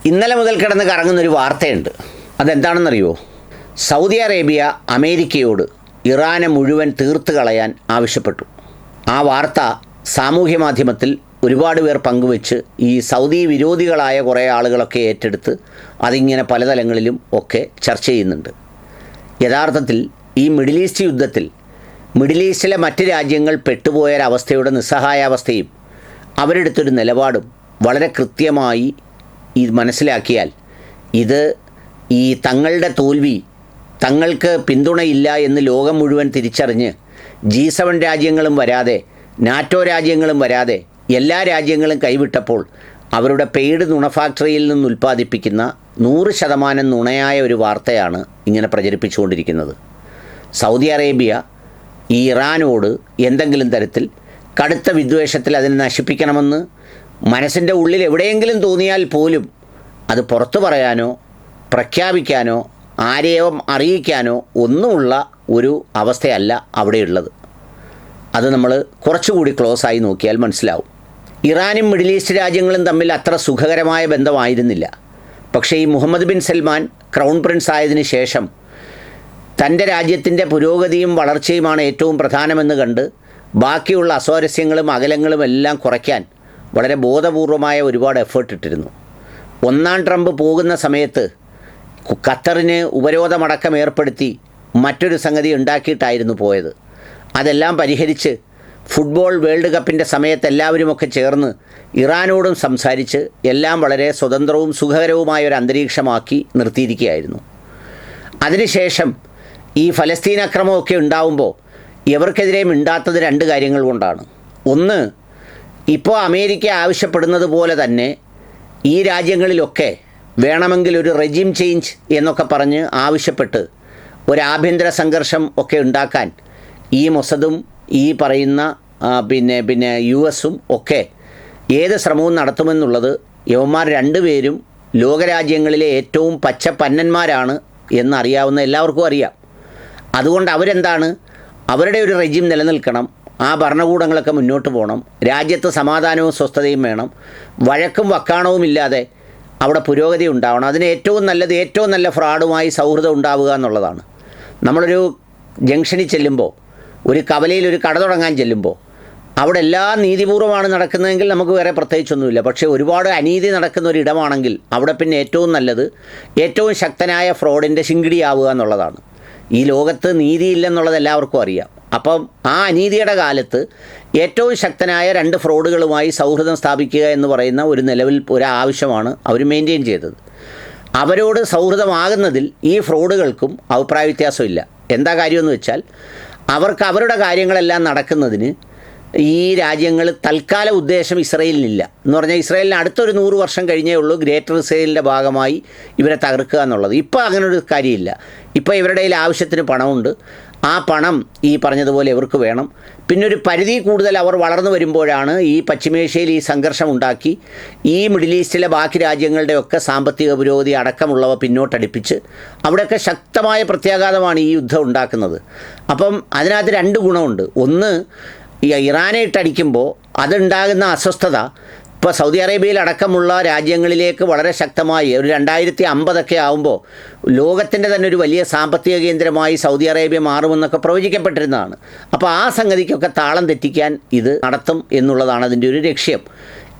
ഇന്നലെ മുതൽ കിടന്ന് കറങ്ങുന്നൊരു വാർത്തയുണ്ട്. അതെന്താണെന്നറിയോ? സൗദി അറേബ്യ അമേരിക്കയോട് ഇറാനെ മുഴുവൻ തീർത്ത് കളയാൻ ആവശ്യപ്പെട്ടു. ആ വാർത്ത സാമൂഹ്യ മാധ്യമത്തിൽ ഒരുപാട് പേർ പങ്കുവെച്ച് ഈ സൗദി വിരോധികളായ കുറേ ആളുകളൊക്കെ ഏറ്റെടുത്ത് അതിങ്ങനെ പല തലങ്ങളിലും ഒക്കെ ചർച്ച ചെയ്യുന്നുണ്ട്. യഥാർത്ഥത്തിൽ ഈ മിഡിൽ ഈസ്റ്റ് യുദ്ധത്തിൽ മിഡിൽ ഈസ്റ്റിലെ മറ്റ് രാജ്യങ്ങൾ പെട്ടുപോയൊരവസ്ഥയുടെ നിസ്സഹായാവസ്ഥയും അവരെടുത്തൊരു നിലപാടും വളരെ കൃത്യമായി ഇത് മനസ്സിലാക്കിയാൽ ഇത് ഈ തങ്ങളുടെ തോൽവി, തങ്ങൾക്ക് പിന്തുണയില്ല എന്ന് ലോകം മുഴുവൻ തിരിച്ചറിഞ്ഞ് G7 രാജ്യങ്ങളും വരാതെ, നാറ്റോ രാജ്യങ്ങളും വരാതെ എല്ലാ രാജ്യങ്ങളും കൈവിട്ടപ്പോൾ അവരുടെ പെയ്ഡ് നുണ ഫാക്ടറിയിൽ നിന്ന് ഉൽപ്പാദിപ്പിക്കുന്ന 100% നുണയായ ഒരു വാർത്തയാണ് ഇങ്ങനെ പ്രചരിപ്പിച്ചുകൊണ്ടിരിക്കുന്നത്. സൗദി അറേബ്യ ഈ ഇറാനോട് എന്തെങ്കിലും തരത്തിൽ കടുത്ത വിദ്വേഷത്തിൽ അതിനെ നശിപ്പിക്കണമെന്ന് മനസ്സിൻ്റെ ഉള്ളിൽ എവിടെയെങ്കിലും തോന്നിയാൽ പോലും അത് പുറത്തു പറയാനോ പ്രഖ്യാപിക്കാനോ ആരെയും അറിയിക്കാനോ ഒന്നുമുള്ള ഒരു അവസ്ഥയല്ല അവിടെയുള്ളത്. അത് നമ്മൾ കുറച്ചുകൂടി ക്ലോസായി നോക്കിയാൽ മനസ്സിലാവും. ഇറാനും മിഡിൽ ഈസ്റ്റ് രാജ്യങ്ങളും തമ്മിൽ അത്ര സുഖകരമായ ബന്ധമായിരുന്നില്ല. പക്ഷേ ഈ Mohammed bin Salman crown prince ആയതിനു ശേഷം തൻ്റെ രാജ്യത്തിൻ്റെ പുരോഗതിയും വളർച്ചയുമാണ് ഏറ്റവും പ്രധാനമെന്ന് കണ്ട് ബാക്കിയുള്ള അസ്വാരസ്യങ്ങളും അകലങ്ങളും എല്ലാം കുറയ്ക്കാൻ വളരെ ബോധപൂർവമായ ഒരുപാട് എഫേർട്ട് ഇട്ടിരുന്നു. ഒന്നാം ട്രംപ് പോകുന്ന സമയത്ത് ഖത്തറിന് ഉപരോധമടക്കം ഏർപ്പെടുത്തി മറ്റൊരു സംഗതി ഉണ്ടാക്കിയിട്ടായിരുന്നു പോയത്. അതെല്ലാം പരിഹരിച്ച് ഫുട്ബോൾ വേൾഡ് കപ്പിൻ്റെ സമയത്ത് എല്ലാവരുമൊക്കെ ചേർന്ന് ഇറാനോടും സംസാരിച്ച് എല്ലാം വളരെ സ്വതന്ത്രവും സുഖകരവുമായ ഒരു അന്തരീക്ഷമാക്കി നിർത്തിയിരിക്കുകയായിരുന്നു. അതിനുശേഷം ഈ ഫലസ്തീൻ അക്രമമൊക്കെ ഉണ്ടാവുമ്പോൾ ഇവർക്കെതിരെ മിണ്ടാത്തത് രണ്ട് കാര്യങ്ങൾ കൊണ്ടാണ്. ഒന്ന്, ഇപ്പോൾ അമേരിക്ക ആവശ്യപ്പെടുന്നത് പോലെ തന്നെ ഈ രാജ്യങ്ങളിലൊക്കെ വേണമെങ്കിൽ ഒരു റെജിം ചേഞ്ച് എന്നൊക്കെ പറഞ്ഞ് ആവശ്യപ്പെട്ട് ഒരു ആഭ്യന്തര സംഘർഷം ഒക്കെ ഉണ്ടാക്കാൻ ഈ മൊസദും ഈ പറയുന്ന പിന്നെ US-ഉം ഒക്കെ ഏത് ശ്രമവും നടത്തുമെന്നുള്ളത് യവന്മാർ രണ്ടുപേരും ലോകരാജ്യങ്ങളിലെ ഏറ്റവും പച്ചപ്പന്നന്മാരാണ് എന്നറിയാവുന്ന എല്ലാവർക്കും അറിയാം. അതുകൊണ്ട് അവരെന്താണ്, അവരുടെ ഒരു റെജിം നിലനിൽക്കണം, ആ ഭരണകൂടങ്ങളൊക്കെ മുന്നോട്ട് പോകണം, രാജ്യത്ത് സമാധാനവും സ്വസ്ഥതയും വേണം, വഴക്കും വക്കാണവും ഇല്ലാതെ അവിടെ പുരോഗതി ഉണ്ടാവണം. അതിന് ഏറ്റവും നല്ലത്, ഏറ്റവും നല്ല ഫ്രോഡുമായി സൗഹൃദം ഉണ്ടാവുക എന്നുള്ളതാണ്. നമ്മളൊരു ജംഗ്ഷനിൽ ചെല്ലുമ്പോൾ, ഒരു കവലയിൽ ഒരു കട തുടങ്ങാൻ ചെല്ലുമ്പോൾ അവിടെ എല്ലാം നീതിപൂർവ്വമാണ് നടക്കുന്നതെങ്കിൽ നമുക്ക് വേറെ പ്രത്യേകിച്ചൊന്നുമില്ല. പക്ഷേ ഒരുപാട് അനീതി നടക്കുന്ന ഒരു ഇടമാണെങ്കിൽ അവിടെ പിന്നെ ഏറ്റവും നല്ലത് ഏറ്റവും ശക്തനായ ഫ്രോഡിൻ്റെ ശിങ്കിടിയാവുക എന്നുള്ളതാണ്. ഈ ലോകത്ത് നീതിയില്ലെന്നുള്ളത് എല്ലാവർക്കും അറിയാം. അപ്പം ആ അനീതിയുടെ കാലത്ത് ഏറ്റവും ശക്തനായ രണ്ട് ഫ്രോഡുകളുമായി സൗഹൃദം സ്ഥാപിക്കുക എന്ന് പറയുന്ന ഒരു നിലവിൽ ഒരു ആവശ്യമാണ് അവർ മെയിൻറ്റെയിൻ ചെയ്തത്. അവരോട് സൗഹൃദമാകുന്നതിൽ ഈ ഫ്രോഡുകൾക്കും അഭിപ്രായ വ്യത്യാസമില്ല. എന്താ കാര്യമെന്ന് വെച്ചാൽ അവർക്ക് അവരുടെ കാര്യങ്ങളെല്ലാം നടക്കുന്നതിന് ഈ രാജ്യങ്ങൾ തൽക്കാല ഉദ്ദേശം ഇസ്രയേലിനില്ല. എന്ന് പറഞ്ഞാൽ ഇസ്രയേലിന് അടുത്തൊരു 100 വർഷം കഴിഞ്ഞേ ഉള്ളൂ ഗ്രേറ്റർ ഇസ്രയേലിൻ്റെ ഭാഗമായി ഇവരെ തകർക്കുക എന്നുള്ളത്. ഇപ്പോൾ അങ്ങനൊരു കാര്യമില്ല. ഇപ്പോൾ ഇവരുടെ കയ്യിൽ ആവശ്യത്തിന് പണമുണ്ട്. ആ പണം ഈ പറഞ്ഞതുപോലെ ഇവർക്ക് വേണം. പിന്നെ ഒരു പരിധി കൂടുതൽ അവർ വളർന്നു വരുമ്പോഴാണ് ഈ പശ്ചിമേഷ്യയിൽ ഈ സംഘർഷം ഉണ്ടാക്കി ഈ മിഡിൽ ഈസ്റ്റിലെ ബാക്കി രാജ്യങ്ങളുടെയൊക്കെ സാമ്പത്തിക പുരോഗതി അടക്കമുള്ളവ പിന്നോട്ടടിപ്പിച്ച് അവിടെയൊക്കെ ശക്തമായ പ്രത്യാഘാതമാണ് ഈ യുദ്ധം ഉണ്ടാക്കുന്നത്. അപ്പം അതിനകത്ത് രണ്ട് ഗുണമുണ്ട്. ഒന്ന്, ഈ ഇറാനെ ഇട്ടടിക്കുമ്പോൾ അതുണ്ടാകുന്ന അസ്വസ്ഥത ഇപ്പോൾ സൗദി അറേബ്യയിൽ അടക്കമുള്ള രാജ്യങ്ങളിലേക്ക് വളരെ ശക്തമായി ഒരു 2050 ആകുമ്പോൾ ലോകത്തിൻ്റെ തന്നെ ഒരു വലിയ സാമ്പത്തിക കേന്ദ്രമായി സൗദി അറേബ്യ മാറുമെന്നൊക്കെ പ്രവചിക്കപ്പെട്ടിരുന്നതാണ്. അപ്പോൾ ആ സംഗതിക്കൊക്കെ താളം തെറ്റിക്കാൻ ഇത് നടത്തും എന്നുള്ളതാണ് അതിൻ്റെ ഒരു ലക്ഷ്യം.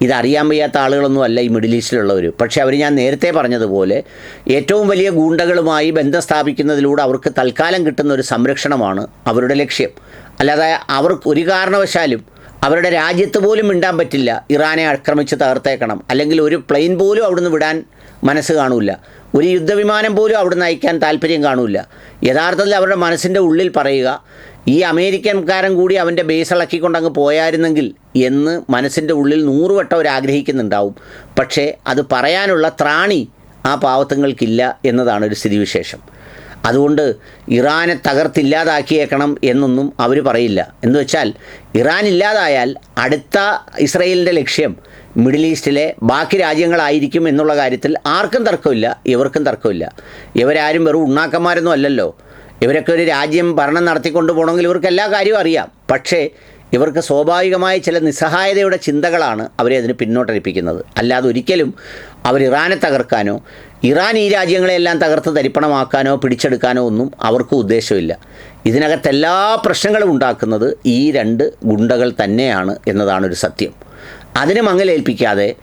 ഇതറിയാൻ വയ്യാത്ത ആളുകളൊന്നും അല്ല ഈ മിഡിൽ ഈസ്റ്റിലുള്ളവർ. പക്ഷേ അവർ, ഞാൻ നേരത്തെ പറഞ്ഞതുപോലെ, ഏറ്റവും വലിയ ഗൂണ്ടകളുമായി ബന്ധം സ്ഥാപിക്കുന്നതിലൂടെ അവർക്ക് തൽക്കാലം കിട്ടുന്ന ഒരു സംരക്ഷണമാണ് അവരുടെ ലക്ഷ്യം. അല്ലാതെ അവർക്ക് ഒരു കാരണവശാലും അവരുടെ രാജ്യത്ത് പോലും മിണ്ടാൻ പറ്റില്ല, ഇറാനെ ആക്രമിച്ച് തകർത്തേക്കണം, അല്ലെങ്കിൽ ഒരു പ്ലെയിൻ പോലും അവിടുന്ന് വിടാൻ മനസ്സ് കാണില്ല, ഒരു യുദ്ധവിമാനം പോലും അവിടുന്ന് അയക്കാൻ താല്പര്യം കാണില്ല. യഥാർത്ഥത്തിൽ അവരുടെ മനസ്സിൻ്റെ ഉള്ളിൽ പറയുക, ഈ അമേരിക്കൻകാരൻ കൂടി അവൻ്റെ ബേസ് ഇളക്കിക്കൊണ്ടങ്ങ് പോയായിരുന്നെങ്കിൽ എന്ന് മനസ്സിൻ്റെ ഉള്ളിൽ 100 വട്ടം അവർ ആഗ്രഹിക്കുന്നുണ്ടാവും. പക്ഷേ അത് പറയാനുള്ള ത്രാണി ആ പാവത്തങ്ങൾക്കില്ല എന്നതാണ് ഒരു സ്ഥിതിവിശേഷം. അതുകൊണ്ട് ഇറാനെ തകർത്തില്ലാതാക്കിയേക്കണം എന്നൊന്നും അവർ പറയില്ല. എന്ന് വെച്ചാൽ ഇറാൻ ഇല്ലാതായാൽ അടുത്ത ഇസ്രയേലിൻ്റെ ലക്ഷ്യം മിഡിൽ ഈസ്റ്റിലെ ബാക്കി രാജ്യങ്ങളായിരിക്കും എന്നുള്ള കാര്യത്തിൽ ആർക്കും തർക്കമില്ല, ഇവർക്കും തർക്കമില്ല. ഇവരാരും വെറും ഉണ്ണാക്കന്മാരൊന്നും അല്ലല്ലോ. ഇവരൊക്കെ ഒരു രാജ്യം ഭരണം നടത്തിക്കൊണ്ട് പോകണമെങ്കിൽ ഇവർക്ക് എല്ലാ കാര്യവും അറിയാം. പക്ഷേ ഇവർക്ക് സ്വാഭാവികമായ ചില നിസ്സഹായതയുടെ ചിന്തകളാണ് അവരെ അതിന് പിന്നോട്ടടിപ്പിക്കുന്നത്. അല്ലാതെ ഒരിക്കലും അവർ ഇറാനെ തകർക്കാനോ ഇറാൻ ഈ രാജ്യങ്ങളെല്ലാം തകർത്ത് തരിപ്പണമാക്കാനോ പിടിച്ചെടുക്കാനോ ഒന്നും അവർക്ക് ഉദ്ദേശമില്ല. ഇതിനകത്ത് എല്ലാ പ്രശ്നങ്ങളും ഉണ്ടാക്കുന്നത് ഈ രണ്ട് ഗുണ്ടകൾ തന്നെയാണ് എന്നതാണൊരു സത്യം. അതിന് മങ്ങലേൽപ്പിക്കാതെ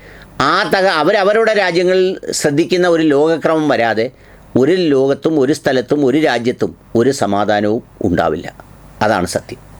അവരവരുടെ രാജ്യങ്ങളിൽ ശ്രദ്ധിക്കുന്ന ഒരു ലോകക്രമം വരാതെ ഒരു ലോകത്തും ഒരു സ്ഥലത്തും ഒരു രാജ്യത്തും ഒരു സമാധാനവും ഉണ്ടാവില്ല. അതാണ് സത്യം.